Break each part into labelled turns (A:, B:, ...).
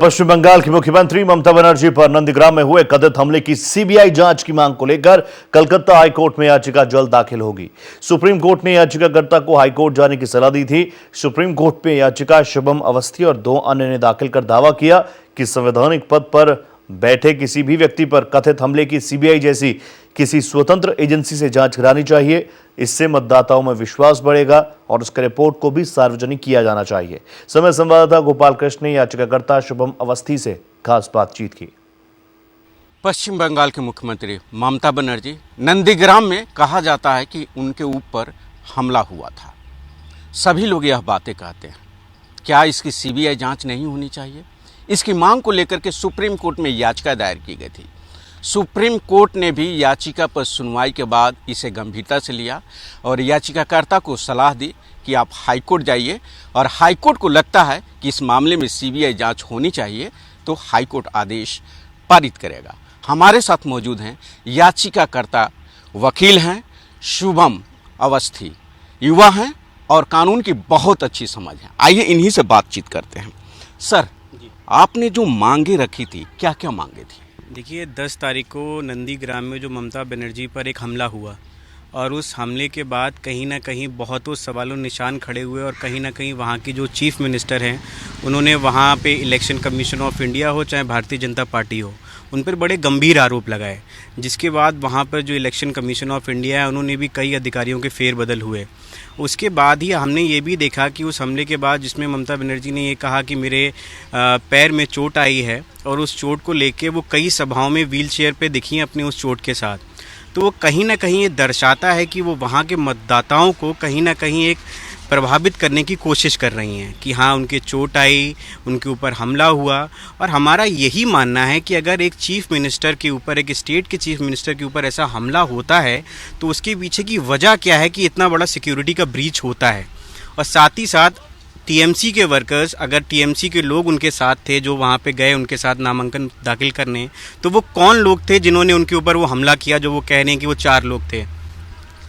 A: पश्चिम बंगाल की मुख्यमंत्री ममता बनर्जी पर नंदीग्राम में हुए कथित हमले की सीबीआई जांच की मांग को लेकर कलकत्ता हाईकोर्ट में याचिका जल्द दाखिल होगी। सुप्रीम कोर्ट ने याचिकाकर्ता को हाईकोर्ट जाने की सलाह दी थी। सुप्रीम कोर्ट में याचिका शुभम अवस्थी और 2 अन्य ने दाखिल कर दावा किया कि संवैधानिक पद पर बैठे किसी भी व्यक्ति पर कथित हमले की सीबीआई जैसी किसी स्वतंत्र एजेंसी से जांच करानी चाहिए। इससे मतदाताओं में विश्वास बढ़ेगा और उसके रिपोर्ट को भी सार्वजनिक किया जाना चाहिए। समय संवाददाता गोपाल कृष्ण ने याचिकाकर्ता शुभम अवस्थी से खास बातचीत की।
B: पश्चिम बंगाल के मुख्यमंत्री ममता बनर्जी नंदीग्राम में कहा जाता है कि उनके ऊपर हमला हुआ था। सभी लोग यह बातें कहते हैं। क्या इसकी सीबीआई जांच नहीं होनी चाहिए? इसकी मांग को लेकर के सुप्रीम कोर्ट में याचिका दायर की गई थी। सुप्रीम कोर्ट ने भी याचिका पर सुनवाई के बाद इसे गंभीरता से लिया और याचिकाकर्ता को सलाह दी कि आप हाईकोर्ट जाइए, और हाईकोर्ट को लगता है कि इस मामले में सीबीआई जांच होनी चाहिए तो हाईकोर्ट आदेश पारित करेगा। हमारे साथ मौजूद हैं याचिकाकर्ता वकील हैं शुभम अवस्थी, युवा हैं और कानून की बहुत अच्छी समझ है। आइए इन्हीं से बातचीत करते हैं। सर, आपने जो मांगे रखी थी, क्या क्या मांगे थी?
C: देखिए, 10 तारीख को नंदीग्राम में जो ममता बनर्जी पर एक हमला हुआ और उस हमले के बाद कहीं ना कहीं बहुतों सवालों निशान खड़े हुए और कहीं ना कहीं वहाँ की जो चीफ मिनिस्टर हैं उन्होंने वहाँ पे इलेक्शन कमीशन ऑफ इंडिया हो चाहे भारतीय जनता पार्टी हो, उन पर बड़े गंभीर आरोप लगाए, जिसके बाद वहाँ पर जो इलेक्शन कमीशन ऑफ इंडिया है उन्होंने भी कई अधिकारियों के फेरबदल हुए। उसके बाद ही हमने ये भी देखा कि उस हमले के बाद जिसमें ममता बनर्जी ने ये कहा कि मेरे पैर में चोट आई है और उस चोट को लेके वो कई सभाओं में व्हीलचेयर पे दिखी अपनी उस चोट के साथ, तो वो कहीं ना कहीं ये दर्शाता है कि वो वहाँ के मतदाताओं को कहीं ना कहीं एक प्रभावित करने की कोशिश कर रही हैं कि हाँ उनके चोट आई, उनके ऊपर हमला हुआ। और हमारा यही मानना है कि अगर एक चीफ मिनिस्टर के ऊपर, एक स्टेट के चीफ मिनिस्टर के ऊपर ऐसा हमला होता है तो उसके पीछे की वजह क्या है कि इतना बड़ा सिक्योरिटी का ब्रीच होता है। और साथ ही साथ टीएमसी के वर्कर्स, अगर टीएमसी के लोग उनके साथ थे जो वहाँ पे गए उनके साथ नामांकन दाखिल करने, तो वो कौन लोग थे जिन्होंने उनके ऊपर वो हमला किया, जो वो कह रहे हैं कि वो 4 लोग थे।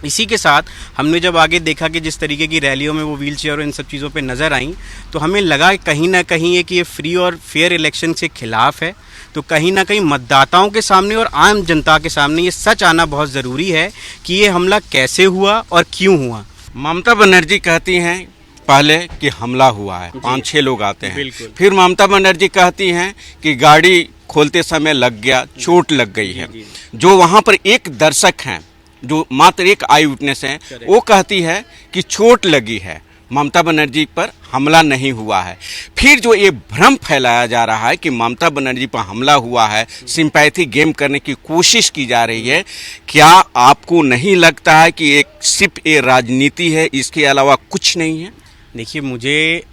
C: इसी के साथ हमने जब आगे देखा कि जिस तरीके की रैलियों में वो व्हीलचेयर और इन सब चीज़ों पे नज़र आई, तो हमें लगा कहीं ना कहीं कि ये फ्री और फेयर इलेक्शन से खिलाफ है। तो कहीं ना कहीं मतदाताओं के सामने और आम जनता के सामने ये सच आना बहुत ज़रूरी है कि ये हमला कैसे हुआ और क्यों हुआ।
B: ममता बनर्जी कहती हैं पहले कि हमला हुआ है, 5-6 लोग आते हैं। फिर ममता बनर्जी कहती हैं कि गाड़ी खोलते समय लग गया, चोट लग गई है। जो वहाँ पर एक दर्शक हैं, जो मात्र एक आई विटनेस हैं, वो कहती है कि चोट लगी है, ममता बनर्जी पर हमला नहीं हुआ है। फिर जो ये भ्रम फैलाया जा रहा है कि ममता बनर्जी पर हमला हुआ है, सिंपैथी गेम करने की कोशिश की जा रही है, क्या आपको नहीं लगता है कि एक सिर्फ ये राजनीति है, इसके अलावा कुछ नहीं है?
C: देखिए,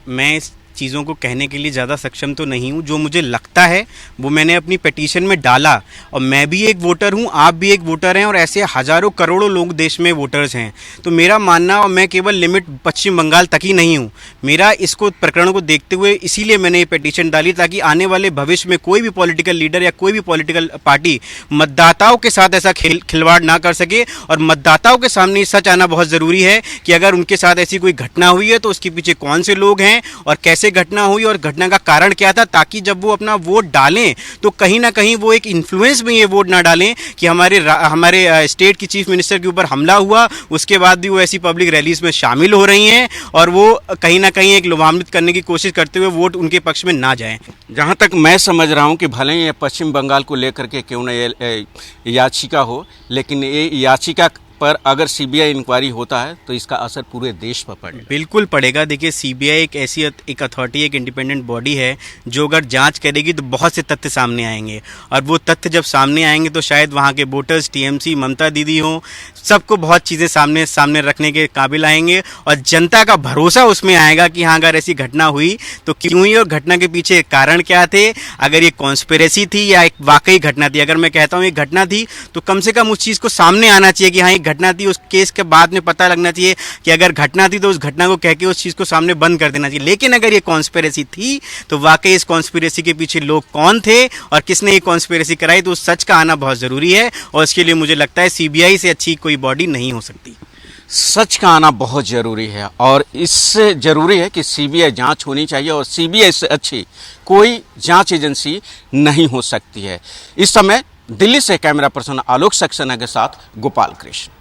C: मैं इस चीज़ों को कहने के लिए ज़्यादा सक्षम तो नहीं हूँ। जो मुझे लगता है वो मैंने अपनी पिटीशन में डाला, और मैं भी एक वोटर हूँ, आप भी एक वोटर हैं, और ऐसे हज़ारों करोड़ों लोग देश में वोटर्स हैं। तो मेरा मानना, और मैं केवल लिमिट पश्चिम बंगाल तक ही नहीं हूँ, मेरा इसको प्रकरण को देखते हुए इसीलिए मैंने ये पिटीशन डाली ताकि आने वाले भविष्य में कोई भी पॉलिटिकल लीडर या कोई भी पॉलिटिकल पार्टी मतदाताओं के साथ ऐसा खिलवाड़ ना कर सके। और मतदाताओं के सामने सच आना बहुत ज़रूरी है कि अगर उनके साथ ऐसी कोई घटना हुई है तो उसके पीछे कौन से लोग हैं और कैसे घटना हुई और घटना का कारण क्या था, ताकि जब वो अपना वोट डालें तो कहीं ना कहीं वो एक इन्फ्लुएंस में ये वोट ना डालें कि हमारे स्टेट की चीफ मिनिस्टर के ऊपर हमला हुआ, उसके बाद भी वो ऐसी पब्लिक रैलीज में शामिल हो रही हैं और वो कहीं ना कहीं एक लुभान्वित करने की कोशिश करते हुए वोट उनके पक्ष में ना जाए।
B: जहाँ तक मैं समझ रहा हूँ कि भले ही ये पश्चिम बंगाल को लेकर के क्यों न याचिका हो, लेकिन ये याचिका पर अगर सीबीआई इंक्वायरी होता है तो इसका असर पूरे देश पर पड़ेगा।
C: बिल्कुल पड़ेगा। देखिए, सीबीआई एक ऐसी एक अथॉरिटी, एक इंडिपेंडेंट बॉडी है जो अगर जांच करेगी तो बहुत से तथ्य सामने आएंगे, और वो तथ्य जब सामने आएंगे तो शायद वहाँ के वोटर्स, टीएमसी, ममता दीदी हों, सबको बहुत चीज़ें सामने रखने के काबिल आएंगे, और जनता का भरोसा उसमें आएगा कि हाँ अगर ऐसी घटना हुई तो क्यों हुई और घटना के पीछे कारण क्या थे, अगर ये कॉन्स्पिरेसी थी या एक वाकई घटना थी। अगर मैं कहता हूँ एक घटना थी तो कम से कम उस चीज़ को सामने आना चाहिए कि हाँ एक घटना थी, उस केस के बाद में पता लगना चाहिए कि अगर घटना थी तो उस घटना को कह के उस चीज़ को सामने बंद कर देना चाहिए। लेकिन अगर ये कॉन्स्पिरेसी थी तो वाकई इस कॉन्स्पिरेसी के पीछे लोग कौन थे और किसने ये कॉन्स्पिरेसी कराई, तो उस सच का आना बहुत ज़रूरी है, और इसके लिए मुझे लगता है सीबीआई से अच्छी कोई बॉडी नहीं हो सकती।
B: सच का आना बहुत ज़रूरी है और इससे ज़रूरी है कि सीबीआई जांच होनी चाहिए और सीबीआई से अच्छी कोई जांच एजेंसी नहीं हो सकती है। इस समय दिल्ली से कैमरा पर्सन आलोक सक्सेना के साथ गोपाल कृष्ण।